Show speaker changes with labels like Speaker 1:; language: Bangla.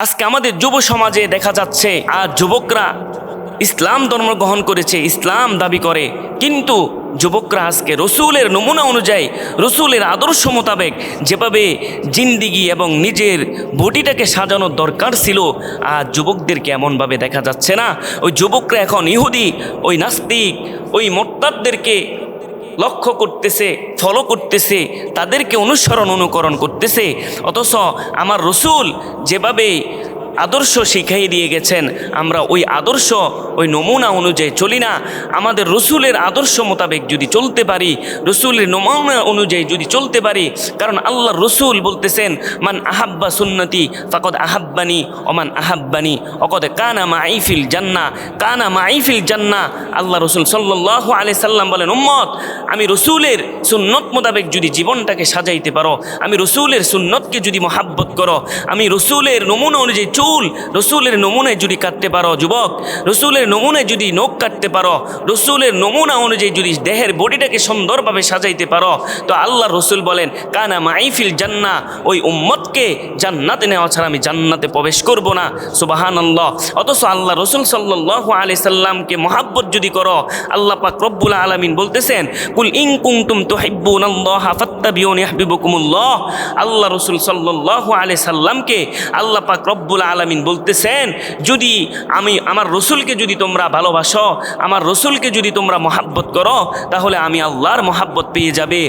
Speaker 1: আজকে আমাদের যুব সমাজে দেখা যাচ্ছে আর যুবকরা ইসলাম ধর্ম গ্রহণ করেছে, ইসলাম দাবি করে, কিন্তু যুবকরা আজকে রসুলের নমুনা অনুযায়ী, রসুলের আদর্শ মোতাবেক যেভাবে জিন্দিগি এবং নিজের বডিটাকে সাজানোর দরকার ছিল, আর যুবকদেরকে এমনভাবে দেখা যাচ্ছে না। ওই যুবকরা এখন ইহুদি, ওই নাস্তিক, ওই মোরতাদদেরকে লক্ষ্য করতেছে, ফলো করতেছে, তাদেরকে অনুকরণ করতেছে। অথচ আমার রসুল যেভাবে আদর্শ শিখাই দিয়ে গেছেন, আমরা ওই আদর্শ, ওই নমুনা অনুযায়ী চলি না। আমাদের রসুলের আদর্শ মোতাবেক যদি চলতে পারি, রসুলের নমুনা অনুযায়ী যদি চলতে পারি, কারণ আল্লাহর রসুল বলতেছেন, মান আহাব্বা সুন্নতি ফাকদ আহাব্বানি ওমান আহাব্বানি অকদ কানা মাইফিল জান্নাহ, কানা মাইফিল জান্নাহ। আল্লাহ রসুল সাল্লাল্লাহু আলাইহি সাল্লাম বলেন, উম্মত, আমি রসুলের সুন্নত মোতাবেক যদি জীবনটাকে সাজাইতে পারো, আমি রসুলের সুন্নতকে যদি মহাব্বত করো, আমি রসুলের নমুনা অনুযায়ী রসুলের নমুনায় যদি কাটতে পারো, যুবক, রসুলের নমুনায় যদি নখ কাটতে পারো, রসুলের নমুনা অনুযায়ী যদি দেহের বডিটাকে সুন্দরভাবে সাজাইতে পারো, তো আল্লাহ রসুল বলেন, কানা মাইফিল জান্নাহ, ওই উম্মতকে জান্নাতে নেওয়া ছাড়া আমি জান্নাতে প্রবেশ করব না। সুবহানাল্লাহ। অথচ আল্লাহ রসুল সাল্লাল্লাহু আলাইহি সাল্লামকে মহাব্বত যদি করো, আল্লাহ পাক রব্বুল আলামিন বলতেছেন, কুল ইন কুনতুম তুহিব্বুনাল্লাহা ফাত্তাবিউনি ইউহিব্বুকুমুল্লাহ। আল্লাহ রসুল সাল্লাল্লাহু আলাইহি সাল্লামকে আল্লাহ পাক রব্বুল আলামিন বলতেছেন, যদি আমার রসুলকে যদি তোমরা ভালোবাসো, আমার রসুলকে যদি তোমরা মহাব্বত করো, তাহলে আমি আল্লাহর মহাব্বত পেয়ে যাবে।